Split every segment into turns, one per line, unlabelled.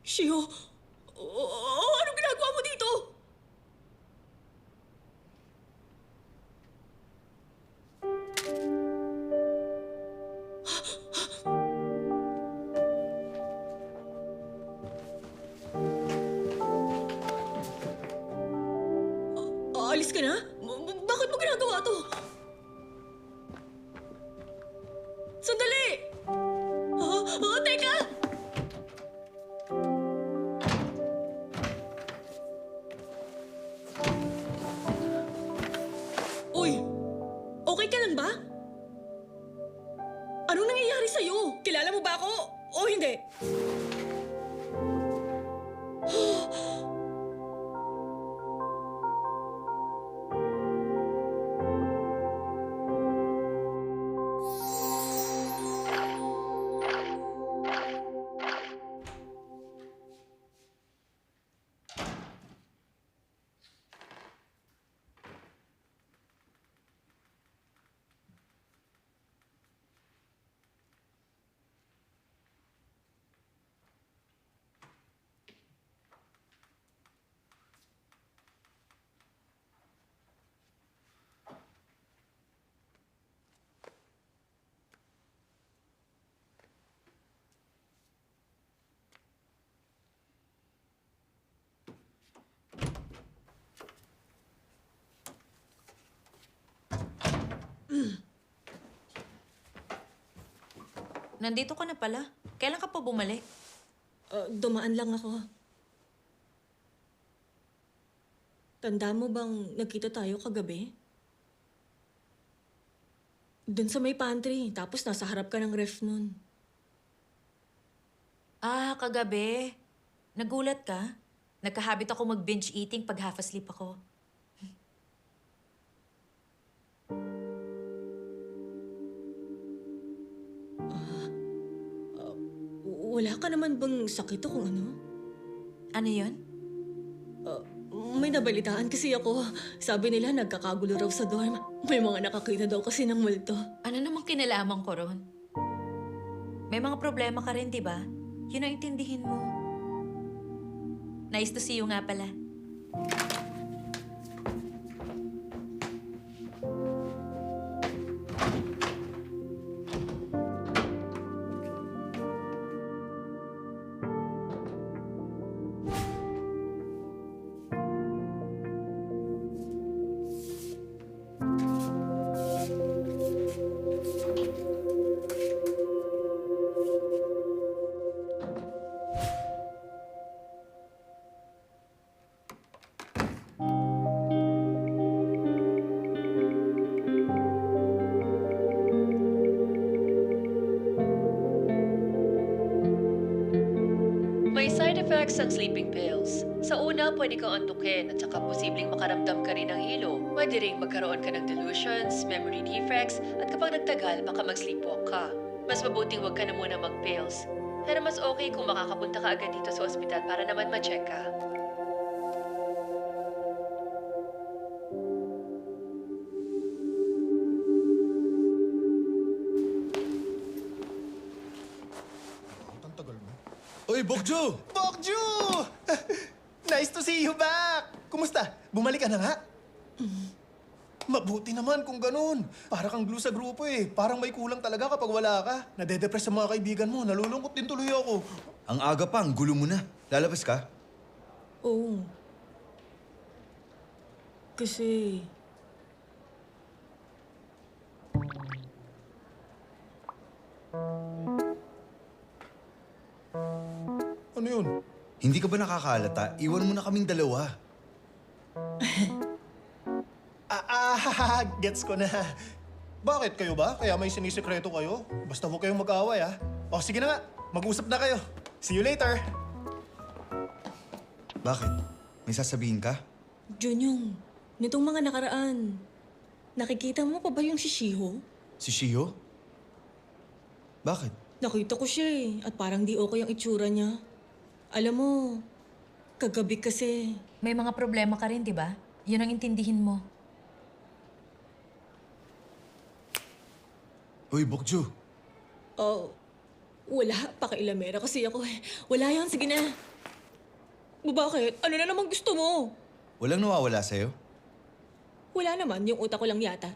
Shio, anong ginagawa mo dito? Aalis ka na? Bakit mo ginagawa to? Sandali! Teka! Uy! Okay ka lang ba? Anong nangyayari sa'yo? Kilala mo ba ako o hindi?
Nandito ka na pala. Kailan ka pa bumalik?
Dumaan lang ako. Tanda mo bang nagkita tayo kagabi? Doon sa may pantry, tapos nasa harap ka ng ref nun.
Ah, kagabi. Nagulat ka? Nagkahabit ako mag-binge eating pag half asleep ako.
Wala ka naman bang sakit o kung ano?
Ano yun?
May nabalitaan kasi ako. Sabi nila nagkakagulo raw sa dorm. May mga nakakita daw kasi ng multo.
Ano namang kinalaman ko ron? May mga problema ka rin, di ba? Yun ang intindihin mo. Nice to see you nga pala.
May side effects ang sleeping pills. Sa una, pwede kang antukin at saka posibleng makaramdam ka rin ng hilo. Pwede rin magkaroon ka ng delusions, memory defects, at kapag nagtagal, baka mag-sleepwalk ka. Mas mabuting wag ka na muna mag-pills. Pero mas okay kung makakapunta ka agad dito sa ospital para naman ma-check ka.
Ang tagal mo. Uy, Bokju! Bokju! Nice to see you back! Kumusta? Bumalik ka na nga? Mabuti naman kung ganun. Para kang glue sa grupo eh. Parang may kulang talaga kapag wala ka. Nade-depress sa mga kaibigan mo. Nalulungkot din tuloy ako.
Ang aga pa, ang gulo mo na. Lalabas ka?
Oo. Kasi...
Ano yun?
Hindi ka ba nakakaalata? Iwan mo na kaming dalawa.
Gets ko na. Bakit kayo ba? Kaya may sinisikreto kayo? Basta huwag kayong mag-away, ha? O, sige na nga. Mag-usap na kayo. See you later.
Bakit? May sasabihin ka?
Junyong, nitong mga nakaraan, nakikita mo pa ba yung si Shiho?
Si Shio? Bakit?
Nakita ko siya eh, at parang di okay ang itsura niya. Alam mo, kagabi kasi...
May mga problema ka rin, di ba? Yun ang intindihin mo.
Uy, Bokju.
Wala, pakailamera kasi ako eh. Wala yan, sige na. Bakit? Ano na naman gusto mo?
Walang nawawala sa'yo?
Wala naman, yung utak ko lang yata.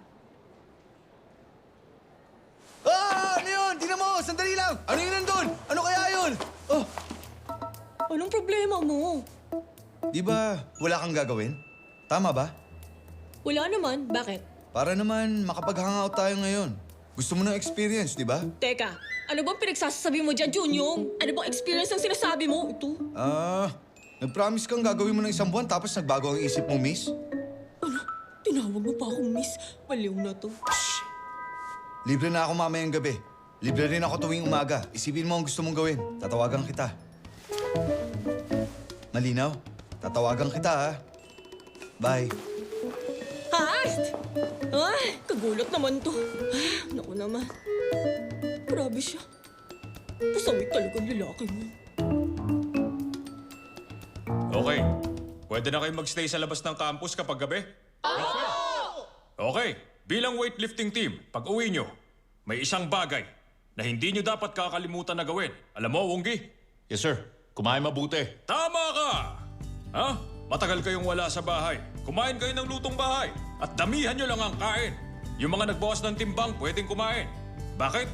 Ah! Ano yun? Tingnan mo! Sandali lang! Ano yun nandun? Ano kaya yun? Oh,
Anong problema mo?
di ba wala kang gagawin? Tama ba?
Wala naman, bakit?
Para naman makapag-hangout tayo ngayon. Gusto mo ng experience, di ba?
Teka, ano bang pinagsasabi mo dyan, Junyong? Ano bang experience ang sinasabi mo? Ito?
Nag-promise kang gagawin mo ng 1 buwan tapos nagbago ang isip mo, miss?
Ano? Tinawag mo pa akong miss. Baliw na to.
Libre na ako mamayang gabi. Libre rin ako tuwing umaga. Isipin mo ang gusto mong gawin. Tatawagan kita. Malinaw? Tatawagan kita, ha? Bye.
Heist! Ay, kagulat naman to. Naku naman. Grabe siya. Pasawit talagang lalaki mo.
Okay. Pwede na kayo magstay sa labas ng campus kapag gabi? Okay. Bilang weightlifting team, pag uwi nyo, may isang bagay na hindi nyo dapat kakalimutan na gawin. Alam mo, Wonggi?
Yes, sir. Kumain mabuti.
Tama ka! Ha? Matagal kayong wala sa bahay. Kumain kayo ng lutong bahay. At damihan nyo lang ang kain. Yung mga nagbawas ng timbang, pwedeng kumain. Bakit?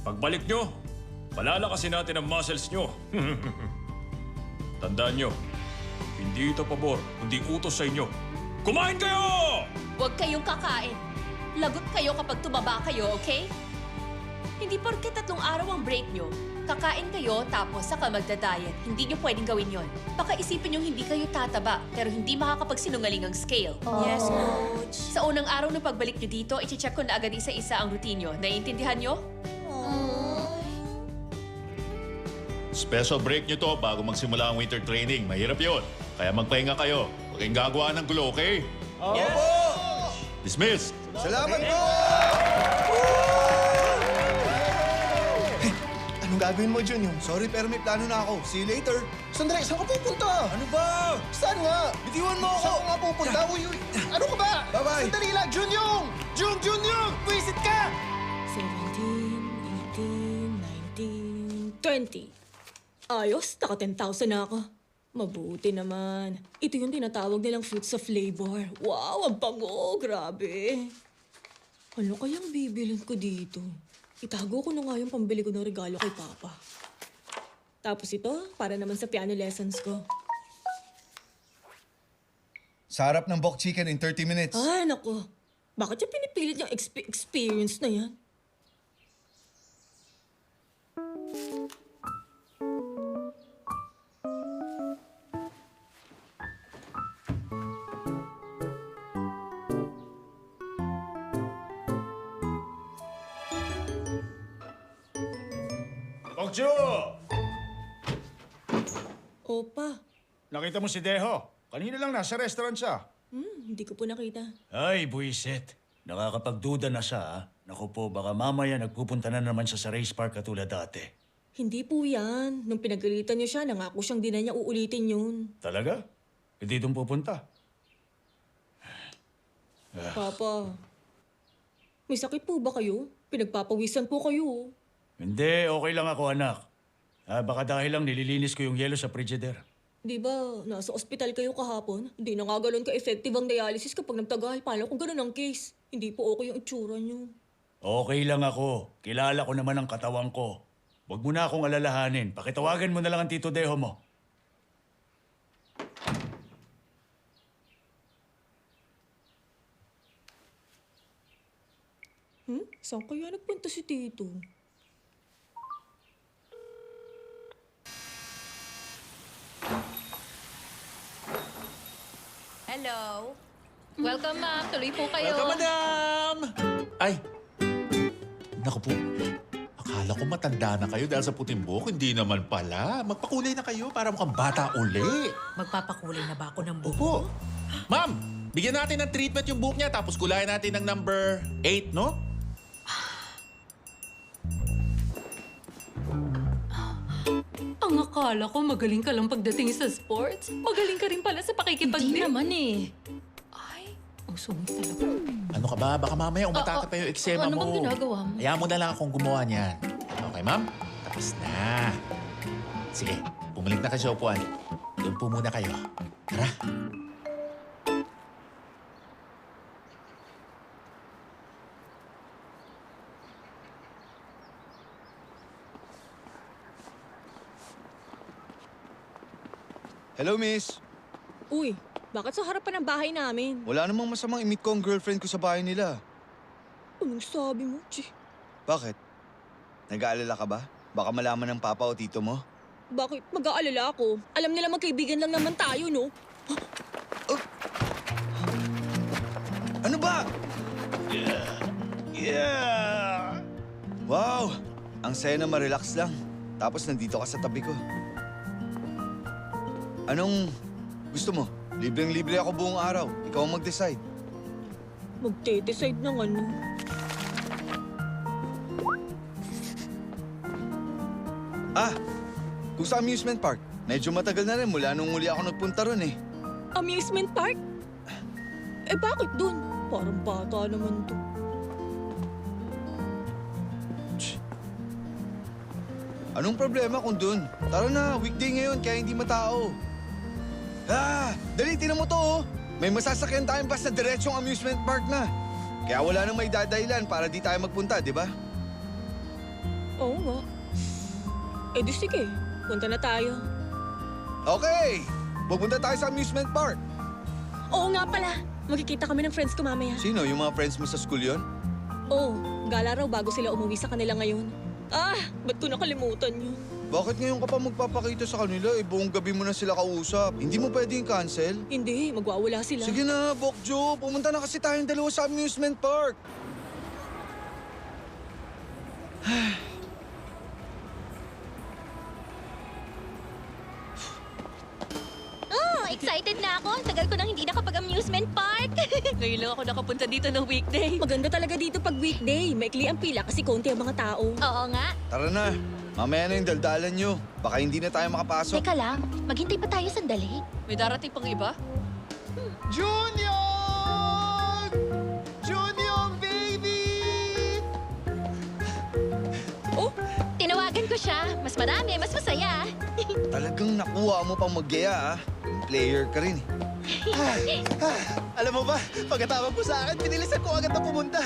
Pagbalik nyo, palalakasin natin ang muscles nyo. Tandaan nyo, hindi ito pabor, kundi utos sa inyo. Kumain kayo!
Huwag kayong kakain. Lagot kayo kapag tumaba kayo, okay? Hindi porke 3 araw ang break nyo. Kakain kayo tapos saka magda-diet. Hindi nyo pwedeng gawin yon. Baka isipin nyo hindi kayo tataba, pero hindi makakapagsinungaling ang scale.
Yes, Coach.
Sa unang araw ng pagbalik nyo dito, iche-check ko na agad isa-isa ang routine nyo. Naiintindihan nyo?
Special break nyo to bago magsimula ang winter training. Mahirap yon. Kaya magpahinga kayo. Huwag kayong gagawa ng gulo, okay?
Opo!
Dismiss!
Salamat po!
Anong gagawin mo, Junyong?
Sorry, pero may plano na ako. See you later.
Sandali, saan ka pupunta?
Ano ba?
Saan nga?
Bitiwan mo ako!
Saan ka nga pupunta? Uy, uy. Ano ka ba?
Bye-bye.
Sandali lang, Junyong! Junyong! Pwisit ka!
17, 18, 19, 20. Ayos, naka 10,000 na ako. Mabuti naman. Ito yung tinatawag nilang fruits of labor. Wow, ang bango. Grabe. Ano kayang bibilin ko dito? Itago ko na nga yung pambili ko ng regalo kay Papa. Tapos ito, para naman sa piano lessons ko.
Sarap ng bok chicken in 30 minutes.
Ay, nako. Bakit yung pinipilit yung experience na yan?
Bokju!
Opa,
Nakita mo si Deho? Kanina lang nasa restaurant siya.
hindi ko po nakita.
Ay, buisit. Nakakapagduda na siya, ha? Naku po, baka mamaya nagpupunta na naman siya sa race park katulad dati.
Hindi po yan. Nung pinagalitan niyo siya, nangako siyang di na niya uulitin yun.
Talaga? Hindi doon pupunta.
Papa, may sakit po ba kayo? Pinagpapawisan po kayo.
Hindi, okay lang ako, anak. Baka dahil lang nililinis ko yung yelo sa frigidaire.
Di ba, nasa ospital kayo kahapon? Hindi na nga ganun ka-effective ang dialysis kapag nagtagal. Paano kung ganun ang case? Hindi po okay yung itsura niyo.
Okay lang ako. Kilala ko naman ang katawan ko. Huwag mo na akong alalahanin. Pakitawagan mo na lang ang Tito Deho mo.
Saan kaya nagpunta si Tito?
Hello? Welcome, ma'am. Tuloy po kayo.
Welcome, madam! Ay! Naku po. Akala ko matanda na kayo dahil sa puting buhok. Hindi naman pala. Magpakulay na kayo para mukhang bata uli.
Magpapakulay na ba ako ng buhok?
Opo. Ma'am, bigyan natin ng treatment yung buhok niya tapos kulayan natin ng number 8, no?
Ang akala ko magaling ka lang pagdating sa sports. Magaling ka rin pala sa pakikipag-
Hindi naman eh.
Ay, ang sungit talaga.
Ano ka ba? Baka mamaya umatake pa yung eksema
ano
mo.
bang ginagawa mo?
Hayaan mo na lang akong gumawa niyan. Okay, ma'am? Tapos na. Sige, bumalik na kayo sa upuan. Doon po muna kayo. Tara.
Hello, miss.
Uy, bakit sa harapan ng bahay namin?
Wala namang masamang i-meet ko ang girlfriend ko sa bahay nila.
Anong sabi mo, Chi?
Bakit? Nag-aalala ka ba? Baka malaman ng papa o tito mo?
Bakit mag-aalala ako? Alam nila magkaibigan lang naman tayo, no?
Ano ba? Yeah! Wow! Ang saya na ma-relax lang. Tapos nandito ka sa tabi ko. Anong gusto mo? Libreng-libre ako buong araw. Ikaw ang mag-decide.
Magde-decide ng ano?
Ah! Kung sa amusement park. Medyo matagal na rin mula nung muli ako nagpunta ron eh.
Amusement park? Eh bakit dun? Parang bata naman to.
Anong problema kung dun? Tara na, weekday ngayon kaya hindi matao. Ah! Dali, tinan mo to oh! May masasakyan tayong bus na diretsong amusement park na. Kaya wala nang may dadahilan para di tayo magpunta, di ba?
Oo nga. Eh di sige, punta na tayo.
Okay! Pupunta tayo sa amusement park.
Oo nga pala, magkikita kami ng friends ko mamaya.
Sino? Yung mga friends mo sa school yon?
Oo, gala raw bago sila umuwi sa kanila ngayon. Ah, ba't ko nakalimutan yun?
Bakit ngayon ka pa magpapakita sa kanila? Eh, buong gabi mo na sila kausap. Hindi mo pwedeng cancel?
Hindi, magwawala sila.
Sige na, Bokjo. Pumunta na kasi tayong dalawa sa amusement park.
Oh, excited na ako. Tagal ko nang hindi nakapag-amusement park.
Ngayon lang ako nakapunta dito ng weekday.
Maganda talaga dito pag weekday. Maikli ang pila kasi konti ang mga tao.
Oo nga.
Tara na. Mamaya na yung daldalan nyo. Baka hindi na tayo makapasok.
Teka lang, maghintay pa tayo sandali.
May darating pang iba?
Junior! Junior, baby!
Oh,
Tinawagan ko siya. Mas marami, mas masaya.
Talagang nakuha mo pang mag-gaya, ah. Player ka rin, eh.
Alam mo ba, pagkatawag mo sa akin, pinilisan ko agad na pumunta.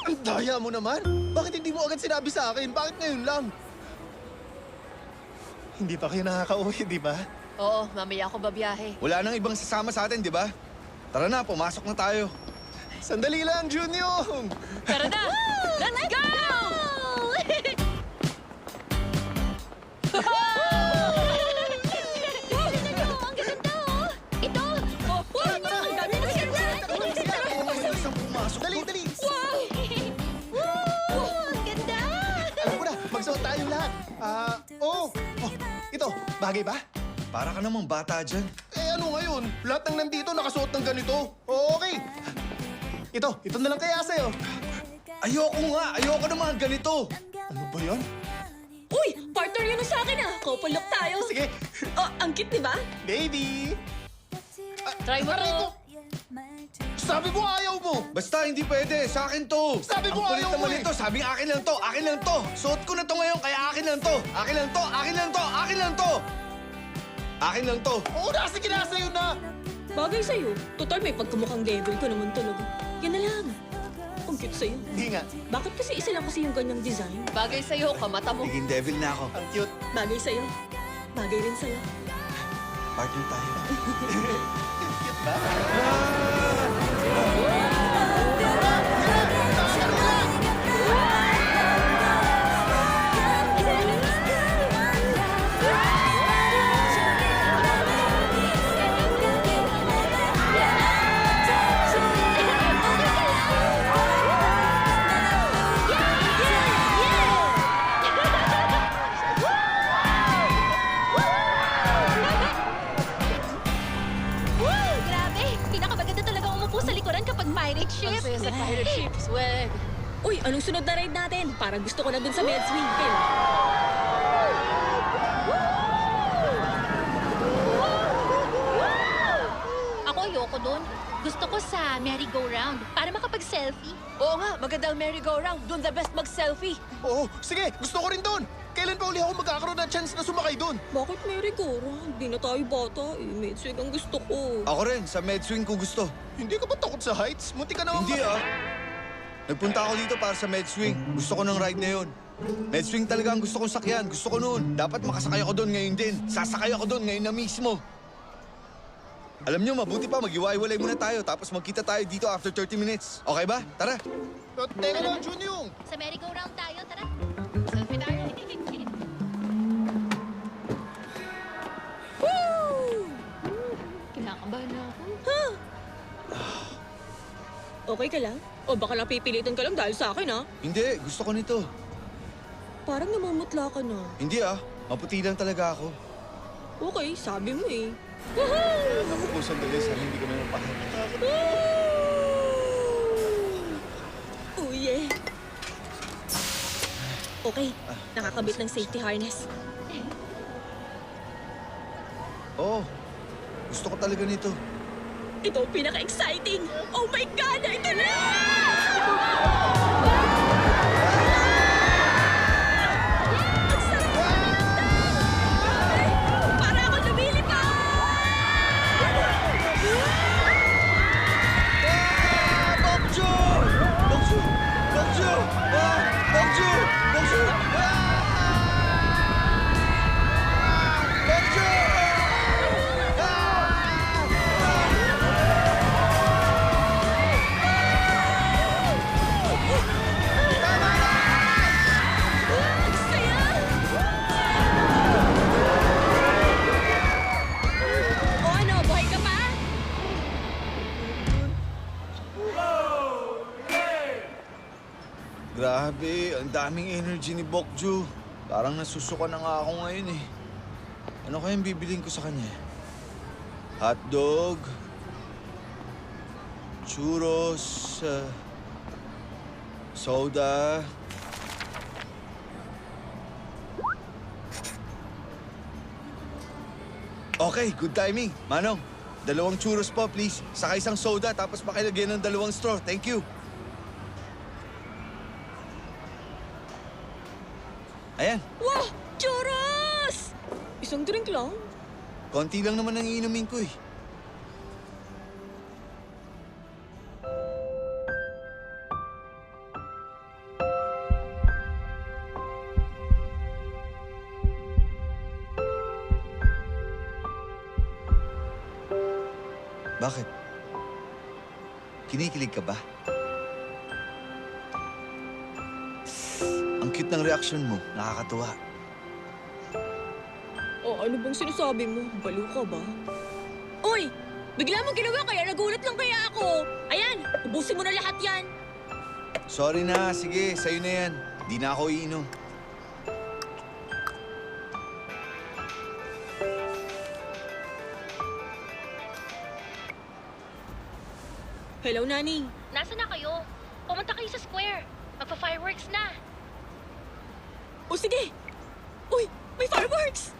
Ang daya mo naman. Bakit hindi mo agad sinabi sa akin? Bakit ngayon lang? Hindi pa kayo nakaka-uwi, di ba?
Oo, mamaya ako babiyahe.
Wala nang ibang sasama sa atin, di ba? Tara na, pumasok na tayo.
Sandali lang, Junior!
Tara na! Let's go!
Ang ganda, oh. Ito!
ang dami mo siya dyan!
Dali, dali!
Ang ganda!
Alam ko na, magsuot tayong lahat. Ito, bagay ba?
Para ka namang bata dyan.
Eh ano ngayon? Lahat ng nandito nakasuot ng ganito. Okay. Ito na lang kaya sa'yo.
Ayoko nga! Ayoko ng mga ganito!
Ano ba yan?
Uy, partner yun sa akin ah! Couple look tayo.
Sige.
Oh, ang cute, di ba?
Baby!
Try mo
aray
to.
ko. Sabi mo ayaw mo!
Basta, hindi pwede. Sa akin to.
Sabi mo
Ang kulit
ayaw
naman
mo eh.
ito. Sabing akin lang to. Akin lang to. Suot ko na to ngayon, kaya akin lang to. Akin lang to. Akin lang to. Akin lang to. Akin lang to.
Oo na, sige na, sa'yo na!
Bagay sa'yo. Total, may pagkamukhang devil ko naman talaga. Yan na lang. Ang cute sa'yo.
Hindi nga,
Bakit kasi isa lang kasi yung ganyang design?
Bagay sa'yo, kamata mo.
Naging devil na ako.
ang cute.
Bagay sa'yo. Bagay rin sa'yo.
Partner tayo.
Cute ba?
Woo! Grabe! Pinakamaganda talaga umupo sa likuran kapag pirate ship.
Ang saya sa pirate ship, swag.
Uy, anong sunod na ride natin? Parang gusto ko na dun sa med swing. Kayo.
Ako ayoko doon. Gusto ko sa merry-go-round para makapag-selfie.
Oo nga, magandang merry-go-round. Doon the best mag-selfie.
Oo, sige, gusto ko rin doon. Kailan pa uli ako magkakaroon ng chance na sumakay doon?
Bakit merry-go-round? Di na tayo bata eh. Medswing ang gusto ko.
Ako rin, sa MedSwing ko gusto.
Hindi ka ba takot sa heights? Munti ka naman
Hindi Nagpunta ako dito para sa MedSwing. Gusto ko ng ride na yun. MedSwing talaga ang gusto kong sakyan. Gusto ko noon. Dapat makasakay ako doon ngayon din. Sasakay ako doon ngayon na mismo. Alam nyo, mabuti pa, mag-iwaiwalay muna tayo. Tapos magkita tayo dito after 30 minutes. Okay ba? Tara.
Teka lang, Junyong.
Sa merry-go-round tayo, tara. Selfie tayo. Kinakabahan na ako.
Okay ka lang? O baka napipilitan ka lang dahil sa akin, ha?
Hindi, gusto ko nito.
Parang namumutla ka na.
Hindi maputi lang talaga ako.
Okay, sabi mo eh.
Ako po, sandali. Sana hindi ka naman
Oh yeah. Okay, nakakabit ng safety harness.
Oo, gusto ko talaga nito.
Ito ang pinaka-exciting! Oh my God! Ito na! Ang sarap sa para ako lumilipad!
Bongju! Bongju! Bongju! Bongju! Bongju! Bongju!
Ang saya! O ano, buhay ka pa?
Grabe, ang daming energy ni Bokju. Parang nasusuka na nga ako ngayon eh. Ano kayang bibiling ko sa kanya? Hotdog, churros, soda. Okay, good timing. Manong, 2 churros po please. Saka isang soda tapos pakilagyan ng 2 straw. Thank you. Ayan,
Wow! Churros! Isang drink lang?
konti lang naman ang iinumin ko eh. Bakit? Kinikilig ka ba? Ang cute ng reaction mo, nakakatuwa.
O ano bang sinasabi mo? Balo ka ba? Uy! Bigla mong ginawa kaya nagulat lang kaya ako. Ayan, ubusin mo na lahat yan.
Sorry na, sige, sa'yo na yan. Di na ako iinom.
Hello, Nani.
Nasaan na kayo? Pumunta kayo sa square. Magpa-fireworks na.
O sige! Uy! May fireworks!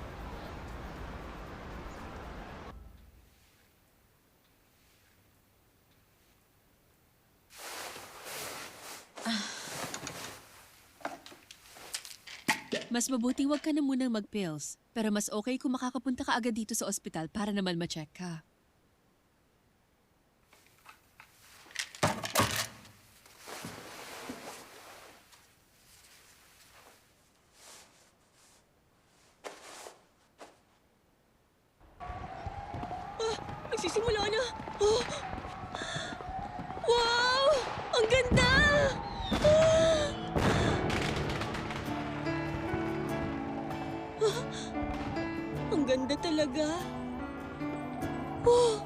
Mas mabuti wag ka na munang mag-pills. Pero mas okay kung makakapunta ka agad dito sa ospital para naman ma-check ka.
Nagsisimula na. Oh. Wow! Ang ganda! Ah! Ah! Ang ganda talaga. Oh!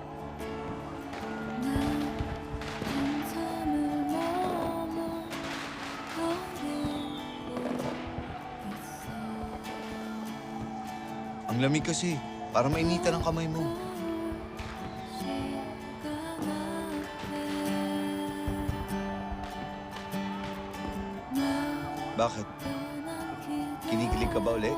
Ang lamig kasi, para mainitan ang kamay mo. Bakit? Kinikilig ka ba uli?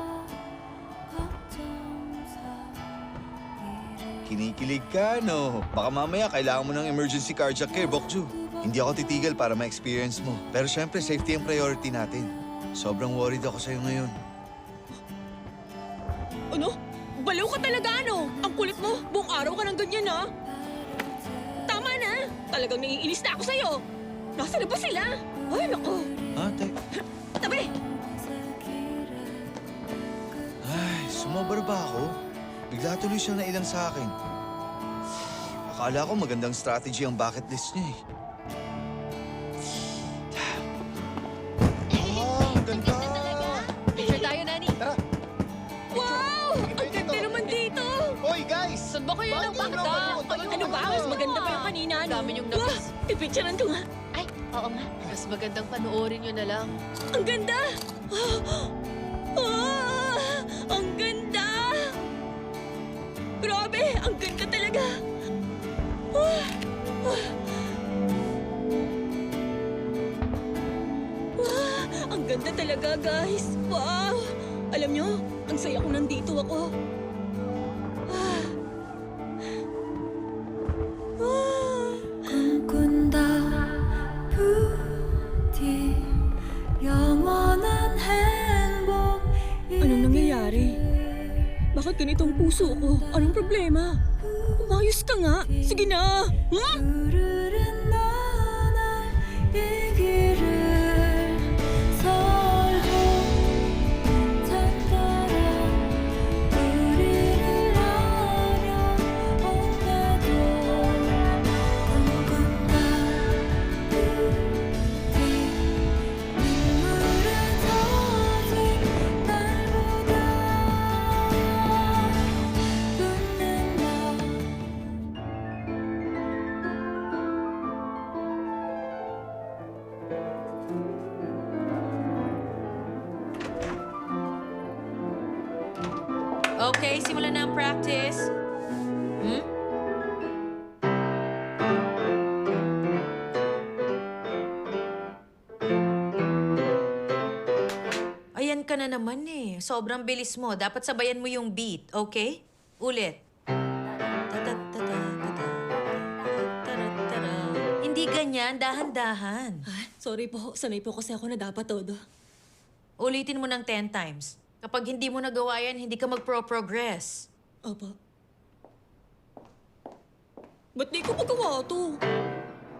Kinikilig ka, no? Baka mamaya kailangan mo ng emergency cardiac care, Bokju. Hindi ako titigil para ma-experience mo. Pero syempre, safety ang priority natin. Sobrang worried ako sa'yo ngayon.
Ano? Baliw ka talaga, ano? Ang kulit mo. Buong araw ka ng ganyan, ha? Tama na. Talagang naiinis na ako sa'yo. Nasaan na ba sila? Ay, naku.
Ate.
Tabi!
Ay, sumobra ba ako? Bigla tuloy siyang nailang sa akin. Akala ko magandang strategy ang bucket list niya eh.
Ang ganda!
Picture tayo, Nani.
Tara!
Wow! Ang ganda naman dito!
Hoy, guys!
Saan ba kayo ng
Bakit?
bakda?
Ano ba? Mas maganda pa yung kanina, ano?
Dami niyong nabis.
Wow! Ipicturean ko nga.
Ay, oo nga. Mas magandang panoorin nyo na lang.
Ang ganda! Ah, ang ganda! Grabe! Ang ganda talaga! Ah, ah. Ah, ang ganda talaga, guys! Wow! Alam nyo, ang saya ko nandito ako. Ah. Ah.
꿈꾼다 부디 영원한 행복
Anong nangyayari? Bakit ganito ang puso ko? Anong problema? Umayos ka nga! Sige na! Hmm?
흐르는 너날 이 길을 설호 잠들어 우리를 하려 온데도 꿈꾼다 부디 눈물은 터진 날보다 붙는다.
Okay, simulan na ang practice. Hmm? Ayan ka na naman eh. Sobrang bilis mo. Dapat sabayan mo yung beat, okay? Ulit. Tara-tara. Hindi ganyan, dahan-dahan.
Ah, sorry po, sanay po kasi ako na dapat todo.
Ulitin mo ng 10 times. Kapag hindi mo nagawa yan, hindi ka mag-progress.
Opo. Ba't di ko magawa to?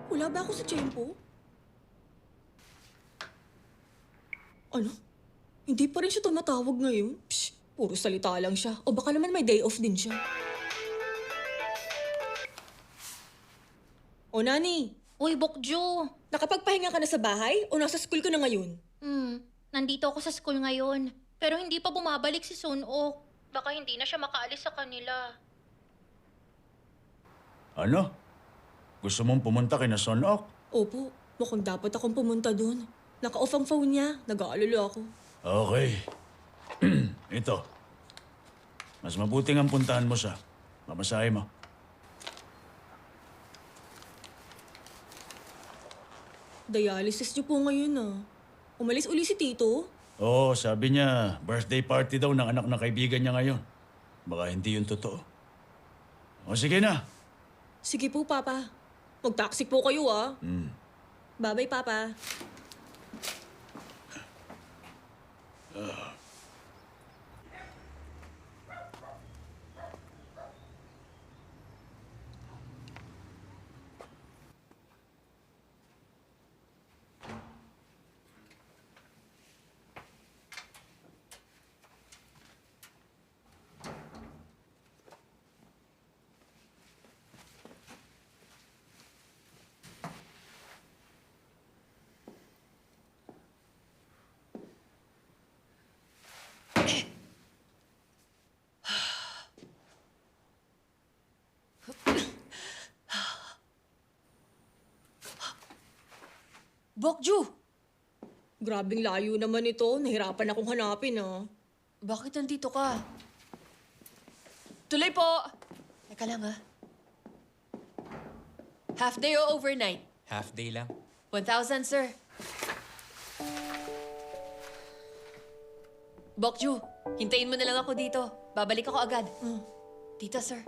Wala ba ako sa tiyempo? Ano? Hindi pa rin siya tumatawag ngayon? Psh, puro salita lang siya. O baka naman may day off din siya. O Nani,
Uy, Bokjo!
nakapagpahinga ka na sa bahay o nasa school ka na ngayon?
Nandito ako sa school ngayon. Pero hindi pa bumabalik si Sunok. Baka hindi na siya makaalis sa kanila.
Ano? Gusto mong pumunta kina Sonok?
Opo, mukhang dapat akong pumunta doon. Naka-off ang phone niya. Nag-aalala ako.
Okay. Ito. Mas mabuting ang puntahan mo siya. Mamasahe mo.
Dialysis niyo po ngayon ah. Umalis uli si Tito?
Oo, sabi niya, birthday party daw ng anak na kaibigan niya ngayon. Baka hindi yun totoo. O sige na.
Sige po, Papa. Mag-taxi po kayo ah. Bye-bye, Papa.
Bokju!
Grabing layo naman ito. Nahirapan akong hanapin ah.
Bakit nandito ka? Tuloy po! Teka lang ha. Half day o overnight?
Half day lang.
1,000, sir. Bokju, hintayin mo na lang ako dito. Babalik ako agad. Dito, sir.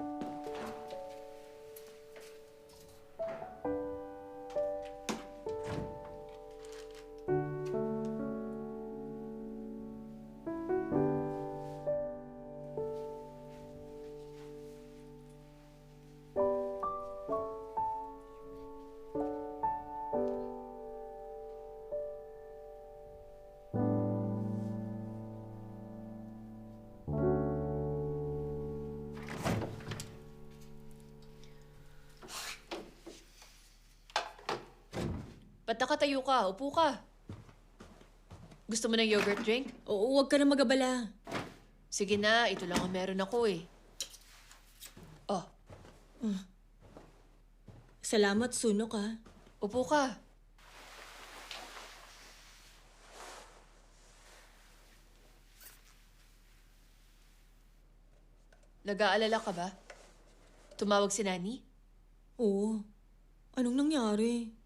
Ba't nakatayo ka? Upo ka. Gusto mo ng yogurt drink?
Oo, huwag ka na magabala.
Sige na, ito lang ang meron ako eh. Oh,
Salamat, Sunok ah.
upo ka. Nag-aalala ka ba? Tumawag si Nani?
Oo. Anong nangyari?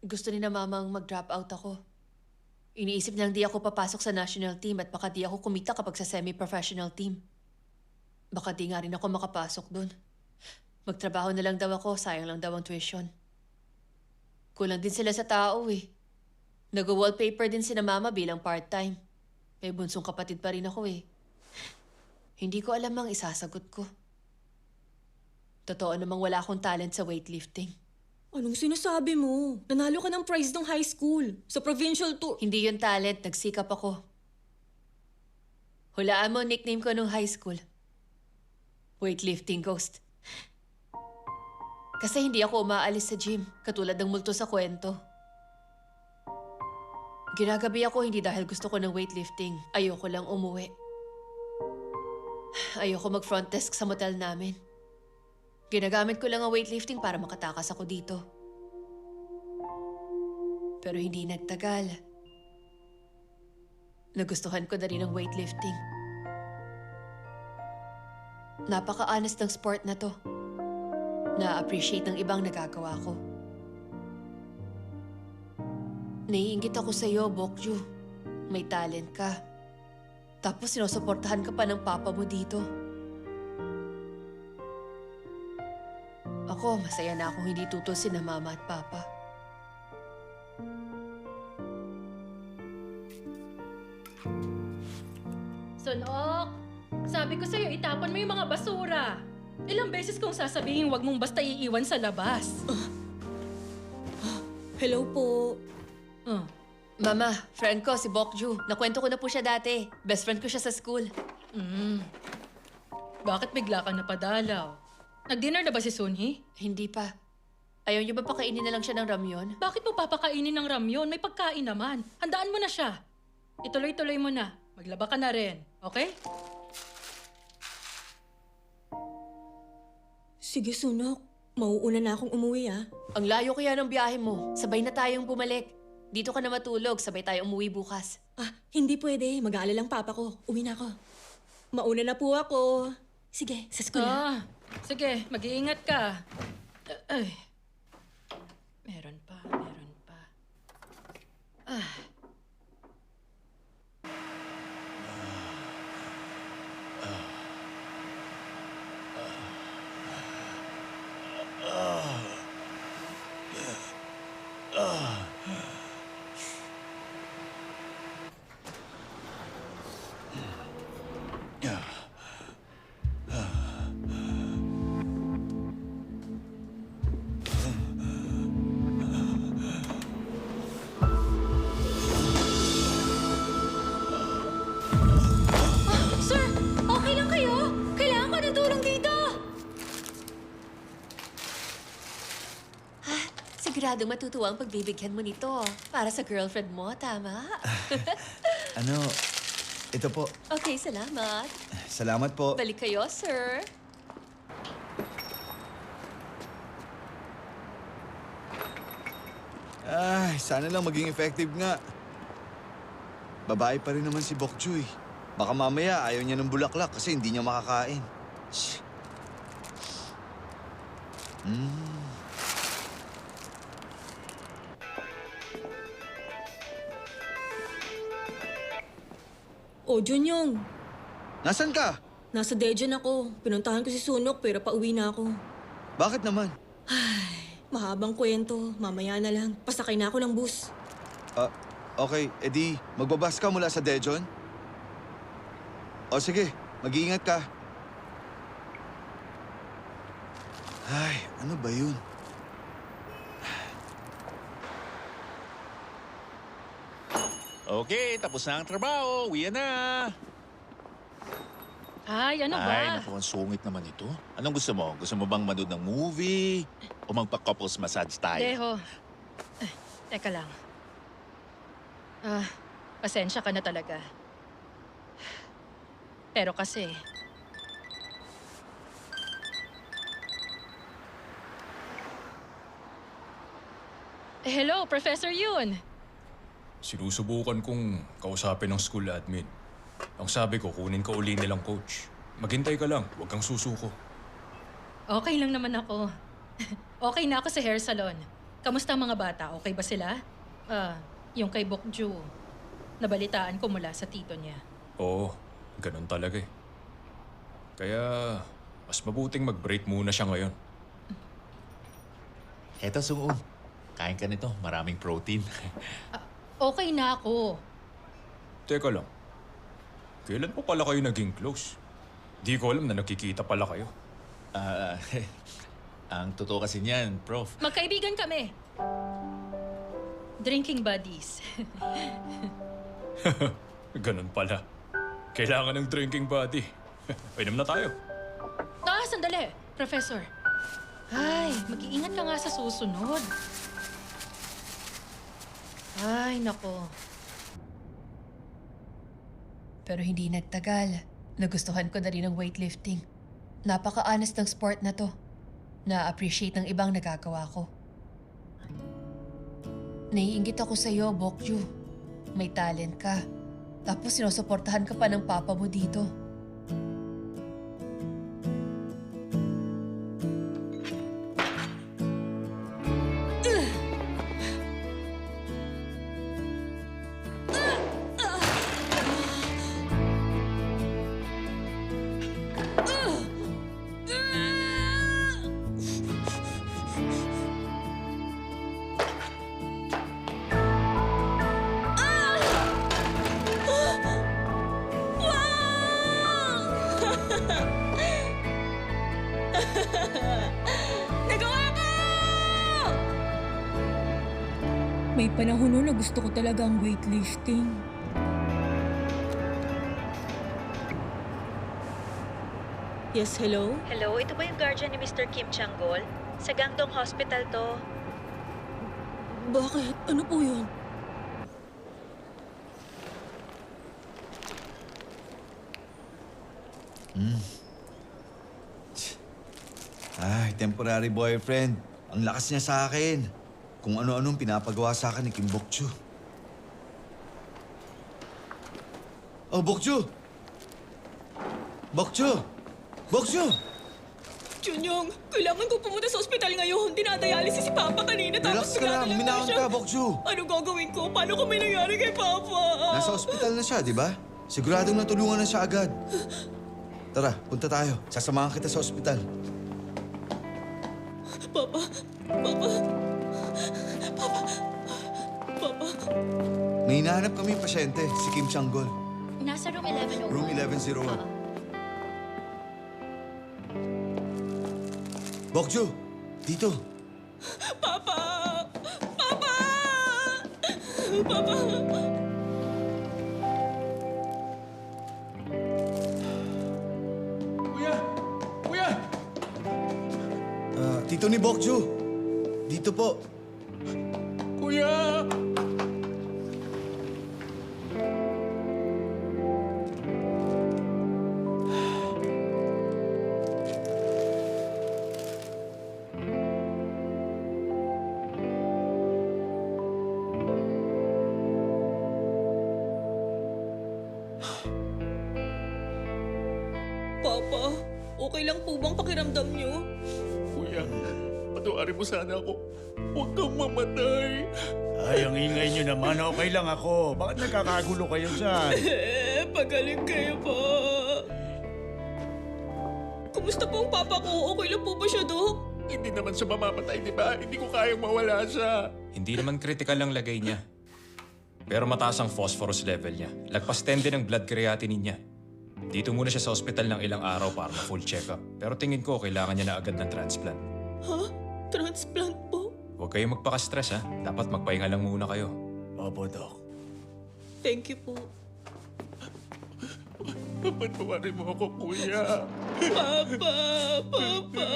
Gusto ni na mamang mag-drop out ako. Iniisip niyang di ako papasok sa national team at baka di ako kumita kapag sa semi-professional team. Baka di nga rin ako makapasok dun. Magtrabaho na lang daw ako, sayang lang daw ang tuition. Kulang din sila sa tao eh. Nag-wallpaper din si na mama bilang part-time. May bunsong kapatid pa rin ako eh. Hindi ko alam ang isasagot ko. Totoo namang wala akong talent sa weightlifting.
Anong sinasabi mo? Nanalo ka ng prize ng high school. Sa provincial tour.
Hindi yun talent, nagsikap ako. Hulaan mo ang nickname ko nung high school. Weightlifting Ghost. Kasi hindi ako umaalis sa gym, katulad ng multo sa kwento. Ginagabi ako hindi dahil gusto ko ng weightlifting. Ayoko lang umuwi. Ayoko mag-front desk sa motel namin. Ginagamit ko lang ang weightlifting para makatakas ako dito. Pero hindi nagtagal. Nagustuhan ko na rin ang weightlifting. Napaka-honest ng sport na to. Na-appreciate ng ibang nagagawa ko. Naiingit ako sa'yo, Bokju. May talent ka. Tapos sinusuportahan ka pa ng papa mo dito. Ako, masaya na akong hindi tutusin ng mama at papa.
Sunok, sabi ko sa'yo, itapon mo yung mga basura. Ilang beses kong sasabihin huwag mong basta iiwan sa labas.
Hello po.
Mama, friend ko, si Bokju. Nakwento ko na po siya dati. Best friend ko siya sa school.
Bakit bigla ka napadalaw? Nag-dinner na ba si Sunhee?
Hindi pa. Ayaw niyo ba pakainin na lang siya ng ramyon?
Bakit mo papakainin ng ramyon? May pagkain naman. Handaan mo na siya. Ituloy-tuloy mo na. Maglaba ka na rin. Okay?
Sige, Sunok. Mauuna na akong umuwi ah.
Ang layo kaya ng biyahe mo. Sabay na tayong bumalik. Dito ka na matulog. Sabay tayong umuwi bukas.
Ah, hindi pwede. Mag-aalala lang papa ko. Uwi na ako. Mauna na po ako. Sige, sa school ah.
Sige, mag-iingat ka. Ay. Meron pa.
Sir, okay lang kayo? Kailangan ko ng tulong dito.
Siguradong matutuwa ang pagbibigyan mo nito. Para sa girlfriend mo, tama?
Ito po.
Okay, salamat.
Salamat po.
Balik kayo, sir.
Ay, sana lang maging effective nga. Babae pa rin naman si Bokju eh. Baka mamaya ayaw niya ng bulaklak kasi hindi niya makakain. Shh.
O, Junyong.
Nasaan ka?
Nasa Dejan ako. Pinuntahan ko si Sunok pero pauwi na ako.
Bakit naman?
Mahabang kwento. Mamaya na lang. Pasakay na ako ng bus.
Okay, edi magbabas ka mula sa Dejon? O sige, mag-iingat ka. Ay, ano ba yun?
Okay, tapos na ang trabaho. Uwi na.
Ay, ano ba?
Ay, naku, ang sungit naman ito. Anong gusto mo? Gusto mo bang manood ng movie? O magpa-couples massage tayo?
Deho, Teka lang. Pasensya ka na talaga. Pero kasi... Hello, Professor Yun.
Sinusubukan kong kausapin ng school admin. Ang sabi ko, kunin ka uli nilang coach. Maghintay ka lang, huwag kang susuko.
Okay lang naman ako. Okay na ako sa hair salon. Kamusta ang mga bata? Okay ba sila? Yung kay Bokju. Nabalitaan ko mula sa tito niya.
Oo, ganun talaga eh. Kaya, mas mabuting mag-break muna siya ngayon.
Eto, Sung-un. Kain ka nito. Maraming protein.
Okay na ako.
Teka lang, kailan po pala kayo naging close? Di ko alam na nakikita pala kayo.
Ang totoo kasi niyan, Prof.
Magkaibigan kami. Drinking buddies.
Ganun pala. Kailangan ng drinking buddy. Painom na tayo.
Sandali, Professor. Ay, mag-iingat ka nga sa susunod. Ay, nako.
Pero hindi nagtagal. Nagustuhan ko na rin ang weightlifting. Napaka-honest ng sport na to. Na-appreciate ng ibang nagagawa ko. Naiingit ako sa'yo, Bokju. May talent ka. Tapos sinusuportahan ka pa ng papa mo dito.
Nagawa ko! May panahon noon na gusto ko talaga ang weightlifting. Yes, hello?
Hello, ito ba yung guardian ni Mr. Kim Changgol? Sa Gangdong Hospital to.
Bakit? Ano po yun?
Ay, temporary boyfriend. Ang lakas niya sa akin. Kung ano-anong pinapagawa sa akin ni Kim Bokju. Oh, Bokju! Bokju! Bokju!
Chunyong, kailangan ko pumunta sa ospital ngayon. Dinadialysis si Papa kanina tapos
Relax ka lang, minahon ka, Bokju.
Ano gagawin ko? Paano kung may nangyari kay Papa?
Nasa ospital na siya, di ba? Siguradong natulungan na siya agad. Tara, punta tayo. Sasamahan kita sa ospital.
Papa, Papa, Papa, Papa.
May hinahanap kami pasyente, si Kim Changgol.
Nasa room 1101.
Room 1101. Bokju, dito.
Papa! Papa! Papa!
Kuya! Kuya!
Tito ni Bokju. Dito po.
Kuya!
Papa, okay lang po bang pakiramdam niyo?
Kuya, patuwarin mo sana ako. Huwag kang mamatay.
Ay, ang ingay niyo naman. Okay lang ako. Bakit nagkakagulo kayo dyan?
Pagaling kayo po. Kumusta po ang papa ko? Okay lang po ba siya, Dok?
Hindi naman siya mamamatay, di ba? Hindi ko kayang mawala siya.
Hindi naman critical ang lagay niya. Pero mataas ang phosphorus level niya. Lagpas 10 din ang blood creatinine niya. Dito muna siya sa ospital ng ilang araw para ma-full check-up. Pero tingin ko kailangan niya na agad ng transplant.
Ha? Transplant po?
Huwag kayong magpaka-stress ha. Dapat magpahinga lang muna kayo.
Opo, Doc.
Thank you po.
Patuwarin mo ako, kuya.
Papa! Papa!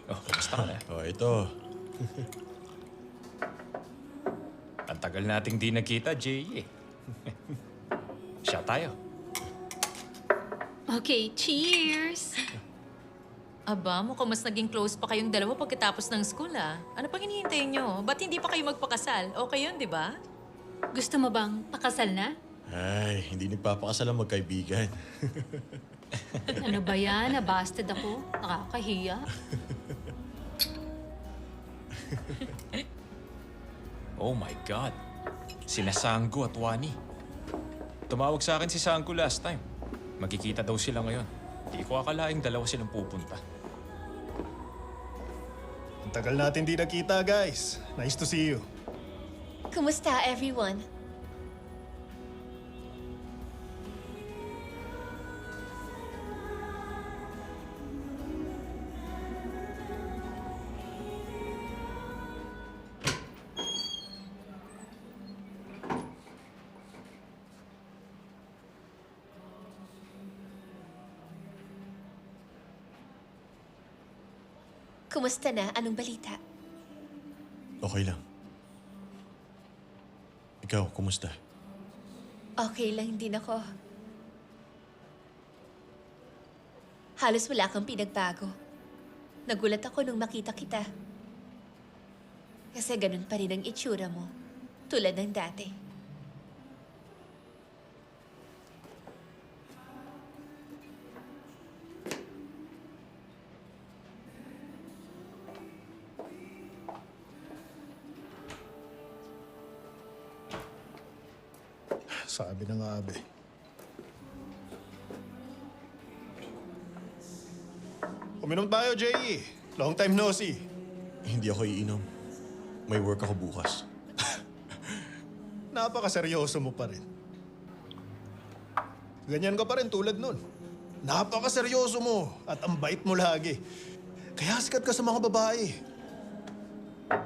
Oh, Kamusta ka na?
Ito.
Ang tagal nating di nagkita, Jay. Siya tayo.
Okay, cheers!
Aba, mukhang mas naging close pa kayong dalawa pagkatapos ng school, ah. Ano pang hinihintay nyo? Ba't hindi pa kayo magpakasal? Okay yun, di ba?
Gusto mo bang pakasal na?
Ay, hindi nagpapakasal ang magkaibigan.
Ano ba yan? Nabasted ako. Nakakahiya.
Oh my God. Sina Sanggu at Wani. Tumawag sa akin si Sanggu last time. Magkikita daw sila ngayon. Hindi ko akalaing dalawa silang pupunta.
Ang tagal natin di nakita, guys. Nice to see you.
Kumusta, everyone? Kumusta na? Anong balita?
Okay lang. Ikaw, kumusta?
Okay lang din ako. Halos wala kang pinagbago. Nagulat ako nung makita kita. Kasi ganun pa rin ang itsura mo. Tulad ng dati.
Sabi ng Abe. Uminom tayo, Jay. Long time no see. Hindi ako iinom. May work ako bukas. Napakaseryoso mo pa rin. Ganyan ka pa rin tulad nun. Napakaseryoso mo at ang bait mo lagi. Kaya sikat ka sa mga babae.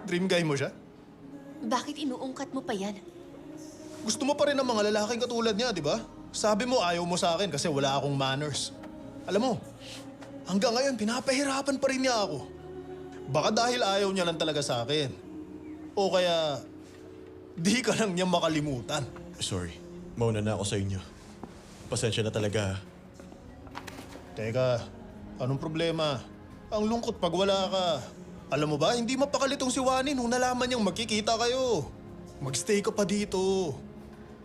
Dream guy mo siya?
Bakit inuungkat mo pa yan?
Gusto mo pa rin ng mga lalaking katulad niya, di ba? Sabi mo ayaw mo sa akin kasi wala akong manners. Alam mo, hanggang ngayon pinapahirapan pa rin niya ako. Baka dahil ayaw niya lang talaga sa akin. O kaya, di ka lang niya makalimutan. Sorry, mauna na ako sa inyo. Pasensya na talaga. Teka, anong problema? Ang lungkot pag wala ka. Alam mo ba, hindi mapakalitong si Wani nung nalaman niyang magkikita kayo. Magstay ka pa dito.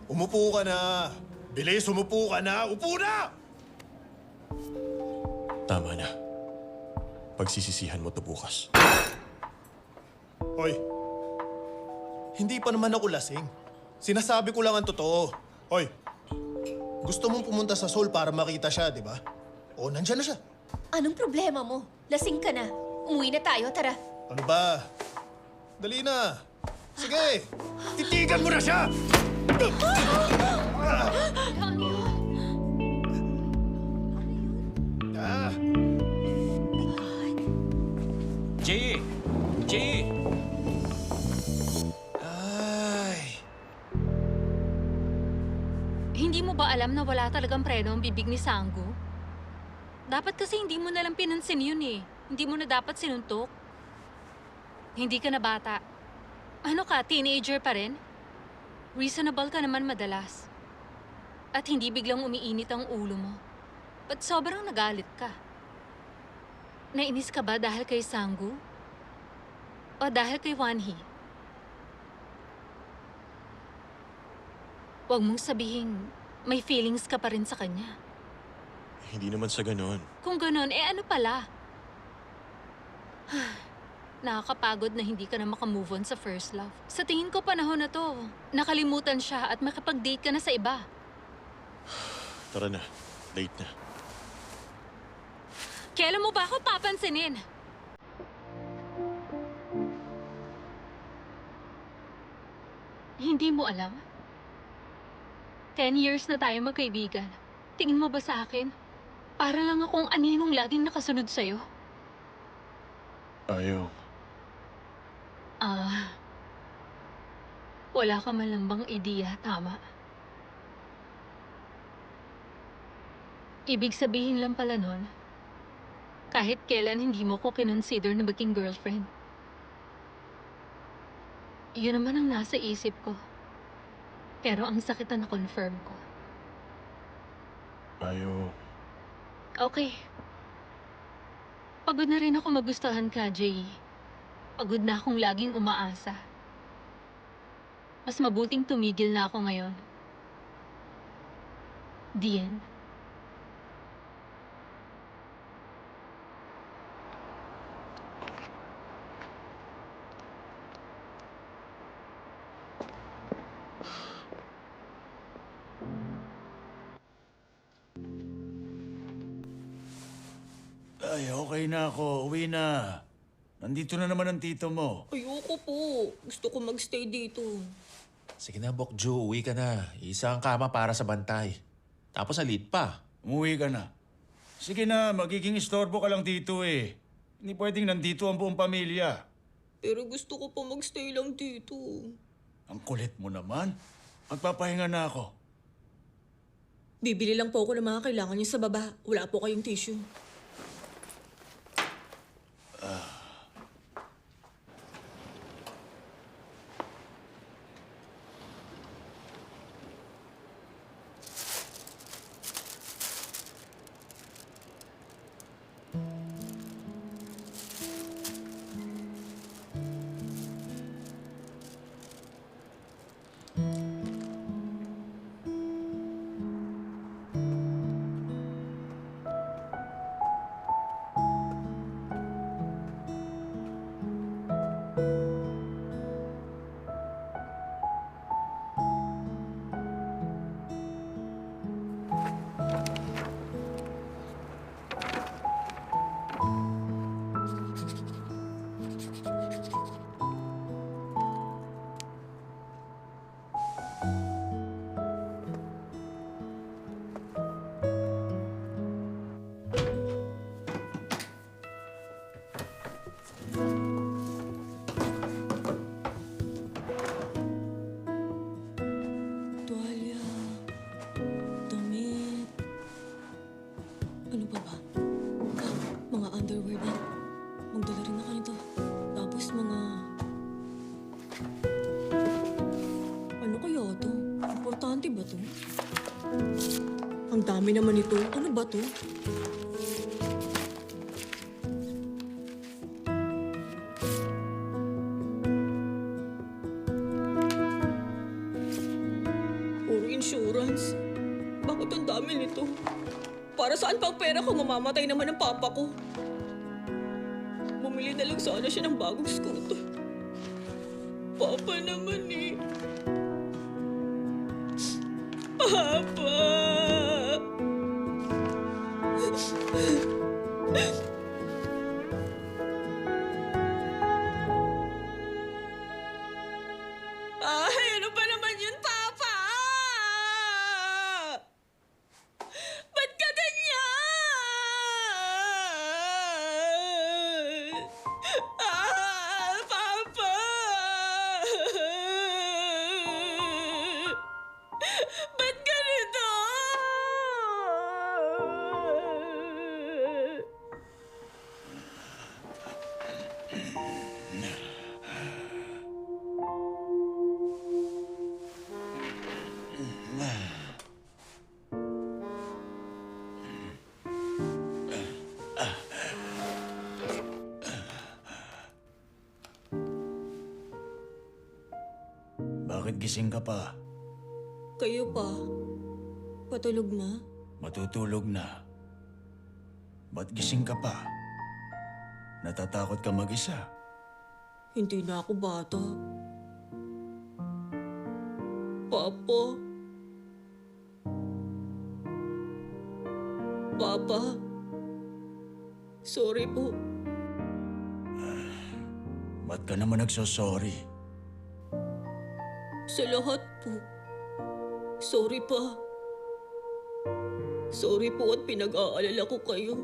Umupo ka na. Bilis, umupo ka na. Upo na! Tama na. Pagsisisihan mo to bukas. Hoy. Hindi pa naman ako lasing. Sinasabi ko lang ang totoo. Hoy. Gusto mong pumunta sa Seoul para makita siya, di ba? O, nandyan na siya.
Anong problema mo? Lasing ka na. Umuwi na tayo, tara.
Ano ba? Dali na. Sige. Titigan mo na siya! Ah.
Jay! Jay!
Ay.
Hindi mo ba alam na wala talagang preno ang bibig ni Sanggu? Dapat kasi hindi mo nalang pinansin yun eh. Hindi mo na dapat sinuntok. Hindi ka na bata. Ano ka, teenager pa rin? Reasonable ka naman madalas. At hindi biglang umiinit ang ulo mo. Ba't sobrang nagalit ka? Nainis ka ba dahil kay Sanggu? O dahil kay Wanhee? Huwag mong sabihin may feelings ka pa rin sa kanya.
Hindi naman sa ganon.
Kung ganon, ano pala? Nakakapagod na hindi ka na makamove on sa first love. Sa tingin ko panahon na to, nakalimutan siya at makapag-date ka na sa iba.
Tara na. Late na.
Kailan mo ba ako papansinin? Hindi mo alam? 10 years na tayo magkaibigan. Tingin mo ba sa akin? Para lang akong aninong laging nakasunod sa'yo.
Ayaw.
Wala ka man lang bang ideya, tama? Ibig sabihin lang pala nun, Kahit kailan hindi mo ko kinonsider na maging girlfriend. Yun naman ang nasa isip ko. Pero ang sakit na na-confirm ko.
Tayo.
Okay. Pagod na rin ako magustuhan ka, Jay. Pagod na akong laging umaasa. Mas mabuting tumigil na ako ngayon. The end.
Ay, okay na ako. Uwi na. Nandito na naman ang tito mo.
Ayoko po. Gusto ko magstay dito.
Sige na, Bokju, uwi ka na. Isa ang kama para sa bantay. Tapos alit pa.
Umuwi ka na. Sige na, magiging istorbo ka lang dito eh. Hindi pwedeng nandito ang buong pamilya.
Pero gusto ko pa magstay lang dito.
Ang kulit mo naman. Magpapahinga na ako.
Bibili lang po ako ng mga kailangan niyo sa baba. Wala po kayong tissue. Tuwalya. Damit. Ano pa ba? Mga underwear din. Magdala rin ako nito. Tapos mga... Ano kaya to? Importante ba to? Ang dami naman ito. Ano ba to? Puro insurance. Bakit ang dami nito? Para saan pang pera ko? Mamamatay naman ang papa ko. Bumili na lang sana siya ng bagong scooter. Papa naman eh. Papa! Ay, ano ba naman yun, Papa? Ba't ka ganyan? Papa! Ba't ganito?
Bakit gising ka pa?
Kayo pa? Patulog na?
Matutulog na. Ba't gising ka pa? Natatakot ka mag-isa?
Hindi na ako bata. Papa? Papa? Sorry po.
Ba't ka naman nagsosorry?
Sa lahat po. Sorry pa. Sorry po at pinag-aalala ko kayo.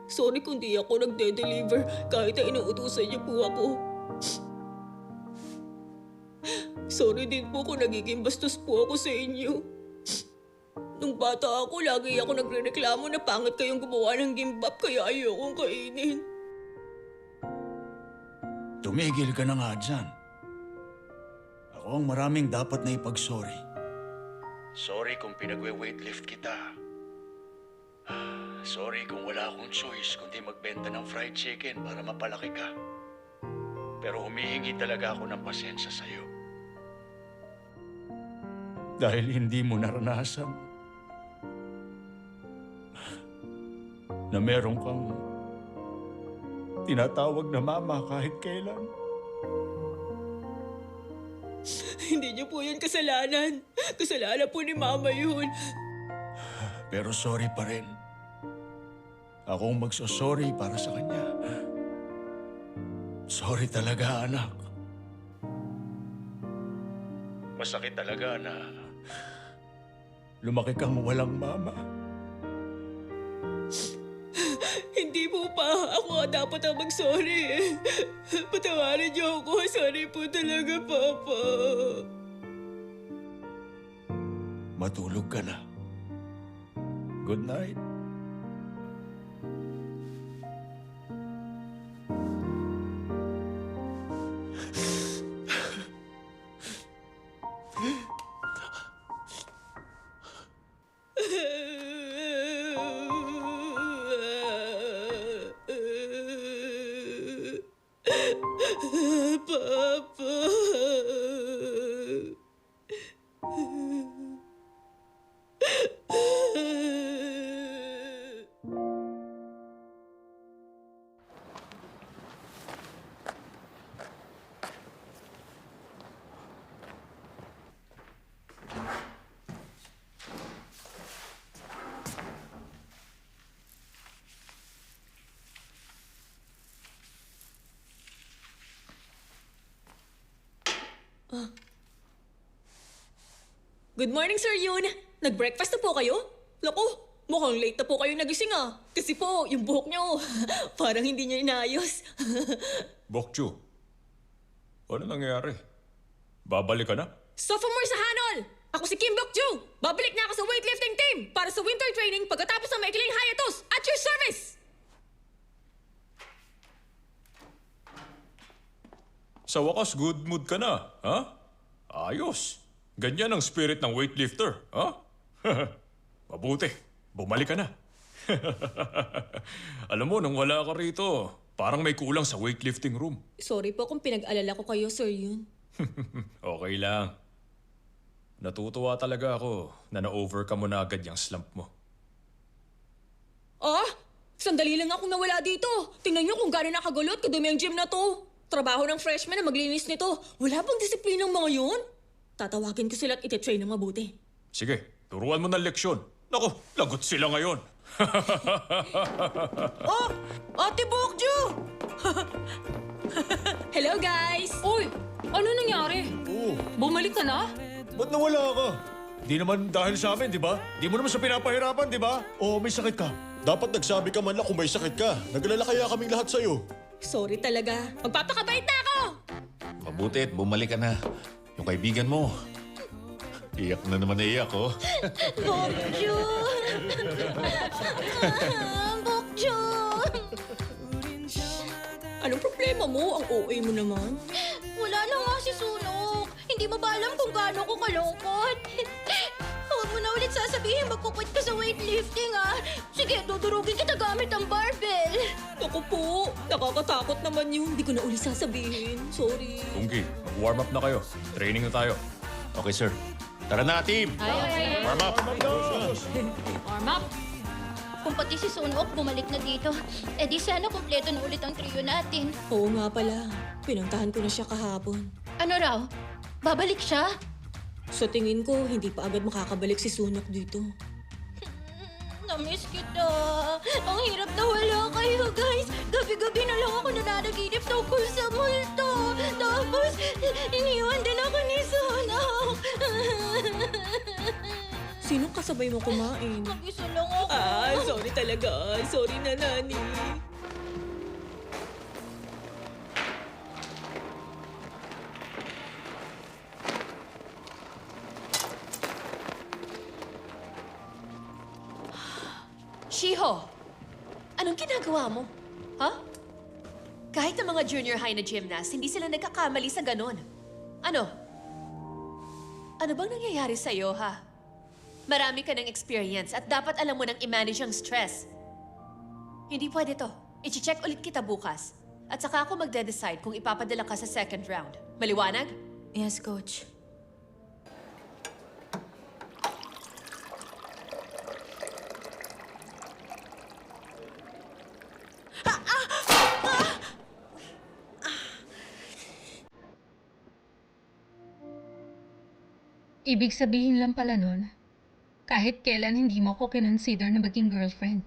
Sorry kung di ako nagde-deliver kahit na inuutusan niyo po ako. Sorry din po kung nagiging bastos po ako sa inyo. Nung bata ako, lagi ako nagrereklamo na pangit kayong gumawa ng gimbap kaya ayokong kainin.
Tumigil ka na nga dyan. Ako ang maraming dapat na ipag-sorry. Sorry kung pinagwe-weightlift kita. Sorry kung wala akong choice kundi magbenta ng fried chicken para mapalaki ka. Pero humihingi talaga ako ng pasensya sa'yo. Dahil hindi mo naranasan na meron kang tinatawag na mama kahit kailan.
Hindi niyo po yun kasalanan. Kasalanan po ni Mama yun.
Pero sorry pa rin. Ako ang magsosorry para sa kanya. Sorry talaga, anak. Masakit talaga na lumaki kang walang mama.
Hindi po pa. Ako nga dapat ang mag-sorry eh. Patawarin niyo ako. Sorry po talaga, Papa.
Matulog ka na. Good night.
Good morning, Sir Yun. Nag-breakfast na po kayo? Naku, mukhang late na po kayo nagising ah. Kasi po, yung buhok nyo, parang hindi nyo inayos.
Bokju, ano nangyayari? Babalik ka na?
Sophomore sa Hanol! Ako si Kim Bok-ju! Babalik na ako sa weightlifting team para sa winter training pagkatapos ng maikling hiatus! At your service!
Sa wakas, good mood ka na, ha? Ayos. Ganyan ang spirit ng weightlifter, ha? Mabuti. Bumalik ka na. Alam mo, nung wala ka rito, parang may kulang sa weightlifting room.
Sorry po kung pinag-alala ko kayo, Sir Yun.
Okay lang. Natutuwa talaga ako na na-overcome mo na agad yung slump mo.
Ah! Sandali lang akong nawala dito. Tingnan niyo kung gano'n nakagulo at kadumi ang gym na to. Trabaho ng freshman na maglinis nito. Wala bang disiplinang mga yun? Tatawagin ko sila at iti-train ng mabuti.
Sige, turuan mo ng leksyon. Naku, lagot sila ngayon.
Oh! Ate Bokju! Hello, guys!
Uy! Ano nangyari?
Oo.
Bumalik ka na?
Ba't nawala ka? Di naman dahil sa amin, di ba? Di mo naman sa pinapahirapan, di ba? Oo, may sakit ka.
Dapat nagsabi ka man lang kung may sakit ka. Naglala kaya kaming lahat sa'yo.
Sorry talaga. Magpapakabait na ako!
Mabuti at bumalik ka na. Yung kaibigan mo, iyak na naman na iyak, oh.
Bokju! Bokju!
Anong problema mo? Ang OA mo naman.
Wala na nga si Sunok. Hindi mo ba alam kung gaano ko kalungkot? Huwag mo na ulit sasabihin magkukwit ka sa weightlifting, ah. Sige, dudurugin kita gamit ang barbell.
Ako po, nakakatakot naman yun. Hindi ko na ulit sasabihin. Sorry.
Tungki, mag-warm up na kayo. Training na tayo.
Okay, sir. Tara na, team! Warm up!
Warm up.
Kung pati si Sunok bumalik na dito, edi sana kumpleto na ulit ang trio natin.
Oo nga pala. Pinuntahan ko na siya kahapon.
Ano raw? Babalik siya?
Sa tingin ko, hindi pa agad makakabalik si Sunok dito.
Namiss kita. Ang hirap na wala kayo, guys. Gabi-gabi na lang ako nananaginip tungkol sa multo. Tapos, iniwan din ako ni Sunok.
Sinong kasabay mo kumain?
Mag-isa lang ako.
Ah, sorry talaga. Sorry na, Nani.
Shiho! Anong ginagawa mo? Ha? Kahit ang mga junior high na gymnast, hindi sila nagkakamali sa ganon. Ano? Ano bang nangyayari sa'yo, ha? Marami ka ng experience at dapat alam mo nang i-manage ang stress. Hindi pwede to. I-check ulit kita bukas. At saka ako magde-decide kung ipapadala ka sa second round. Maliwanag?
Yes, Coach.
Ibig sabihin lang pala nun, kahit kailan hindi mo ko kinonsider na maging girlfriend.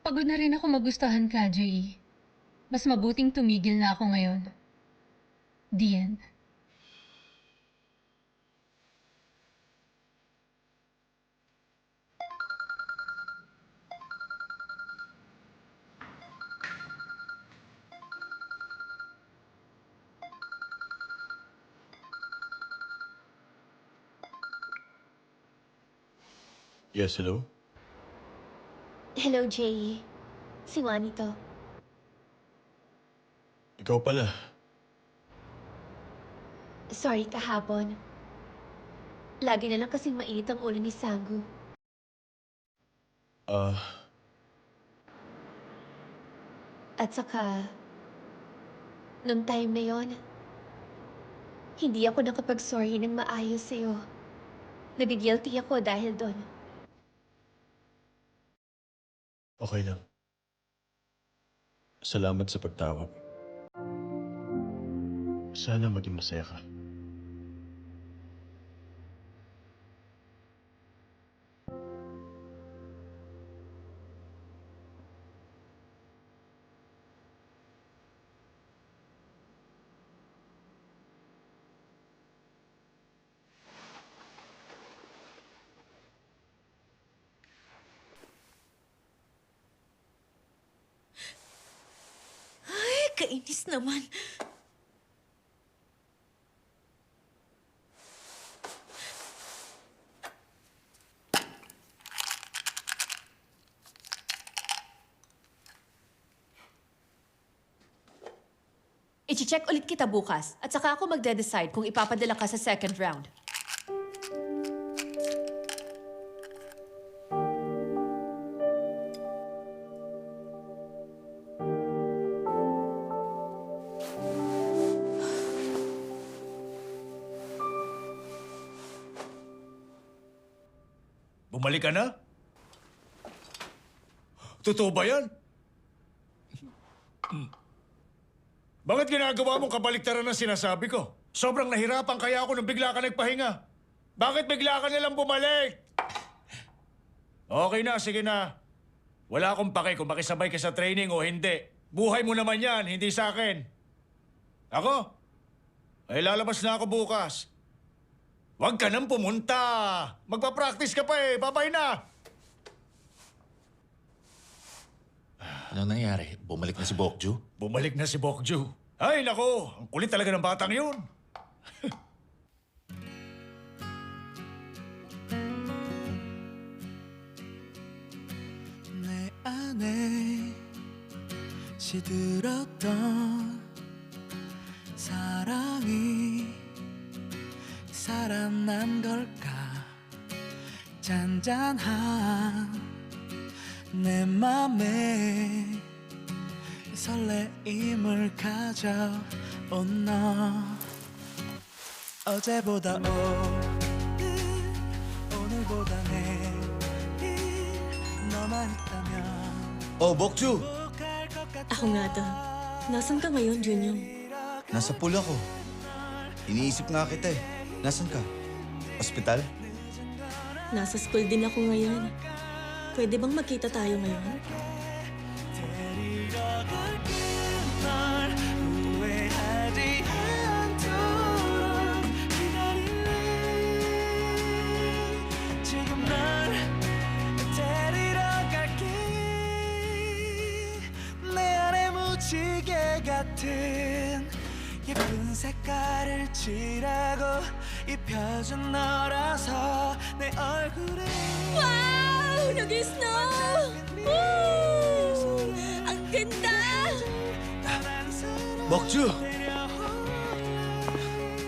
Pagod na rin ako magustuhan ka, Jay. Mas mabuting tumigil na ako ngayon. The end.
Yes, hello?
Hello, Jay. Si Wani to.
Ikaw pala.
Sorry kahapon. Lagi na lang kasing mainit ang ulo ni Sangu. At saka, nung time na yon, hindi ako nakapag-sorry ng maayos sa'yo. Nagigilty ako dahil doon.
Okay lang. Salamat sa pagtawag. Sana maging masaya ka.
Ay, kainis naman.
I-check ulit kita bukas. At saka ako magde-decide kung ipapadala ka sa second round.
Bumalik ka na? Totoo ba yan? Bakit ginagawa mong kabaliktaran ng sinasabi ko? Sobrang nahirapan kaya ako nung bigla ka nagpahinga. Bakit bigla ka nalang bumalik? Okay na, sige na. Wala akong pake kung makisabay ka sa training o hindi. Buhay mo naman yan, hindi sa akin. Ako? Ay lalabas na ako bukas. Huwag ka nang pumunta. Magpa-practice ka pa eh. Babay na.
Anong nangyari? Bumalik na si Bokju?
Bumalik na si Bokju. Ay, nako. Ang kulit talaga ng batang yun.
내 안에 시들었던 사랑이 살아난 걸까 잔잔한 내 맘에 설레임을 가져온 너 어제보다 오늘보다 내일 너만 있다면
Oh, Bokju!
Ako nga to. Nasaan ka ngayon, Junior?
Nasa pool ako. Iniisip nga kita eh. Nasaan ka? Ospital?
Nasa school din ako ngayon. Pwede bang magkita tayo ngayon?
데리러 갈게 널 후회하지 않도록 기다릴래 지금 널 데리러 갈게 내 안에 무지개 같은 예쁜 색깔을 칠하고 입혀준 너라서 내 얼굴에
Wow!
Nag-snow! Woo! Ang ganda!
Bokju!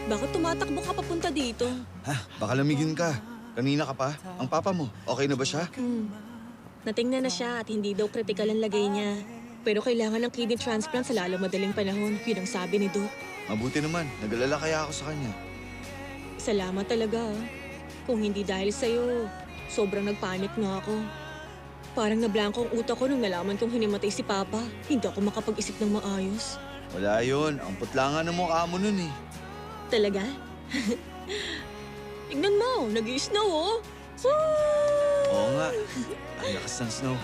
Bakit tumatakbo ka papunta dito?
Ha? Baka lamigin ka. Kanina ka pa. Ang papa mo, okay na ba siya?
Natingnan na siya at hindi daw kritikal ang lagay niya. Pero kailangan ng kidney transplant sa lalo madaling panahon. Yun ang sabi ni Doc.
Mabuti naman. Nag-alala kaya ako sa kanya.
Salamat talaga. Kung hindi dahil sa'yo, sobrang nagpanik nga ako. Parang nablangko ang utak ko nung nalaman kong hinimatay si Papa. Hindi ako makapag-isip ng maayos.
Wala yun. Ang putla nga ng mukha mo nun eh.
Talaga? Tignan mo, nag-i-snow oh. Woo!
Oo nga. Ang lakas ng snow.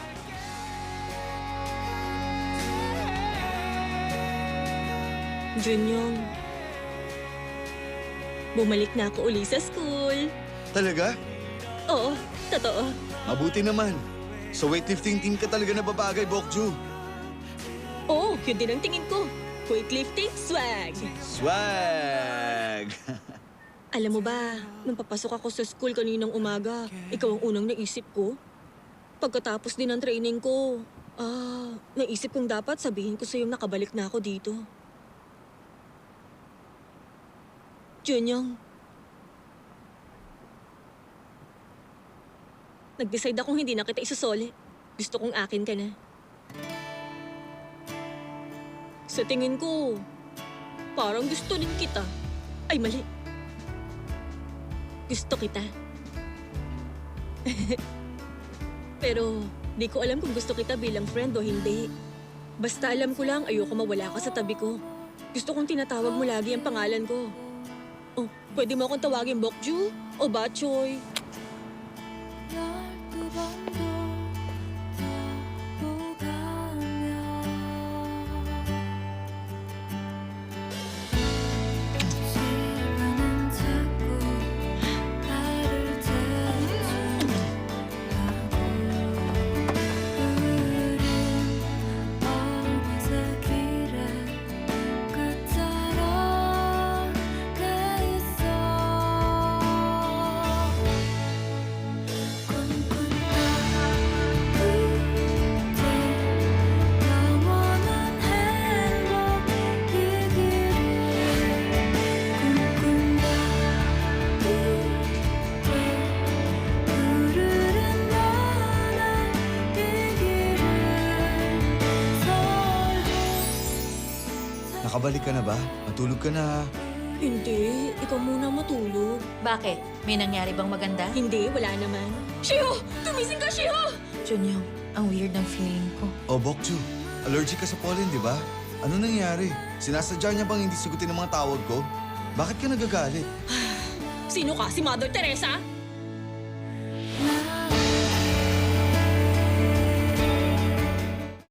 Junyong, bumalik na ako uli sa school.
Talaga?
Oo, totoo.
Mabuti naman. Sa weightlifting team ka talaga nababagay, Bokju.
Oo, yun din ang tingin ko. Weightlifting swag.
Swag!
Alam mo ba, nung papasok ako sa school kaninang umaga, ikaw ang unang naisip ko. Pagkatapos din ng training ko, naisip kong dapat sabihin ko sa'yo nakabalik na ako dito. Junyong, nag-decide akong hindi na kita isusoli. Gusto kong akin ka na. Sa tingin ko, parang gusto din kita. Ay, mali. Gusto kita. Pero, di ko alam kung gusto kita bilang friend o hindi. Basta alam ko lang, ayoko mawala ka sa tabi ko. Gusto kong tinatawag mo lagi ang pangalan ko. Oh, pwede mo akong tawagin Bokju o Batchoy.
Nakabalik ka na ba? Matulog ka na.
Hindi, ikaw muna matulog.
Bakit? May nangyari bang maganda?
Hindi, wala naman. Shiho! Tumising ka, Shiho!
Junyong, ang weird ng feeling ko.
Oh, Bokju. Allergic ka sa pollen, di ba? Ano nangyari? Sinasadya niya bang hindi sagutin ang mga tawag ko? Bakit ka nagagalit?
Sino ka? Si Mother Teresa?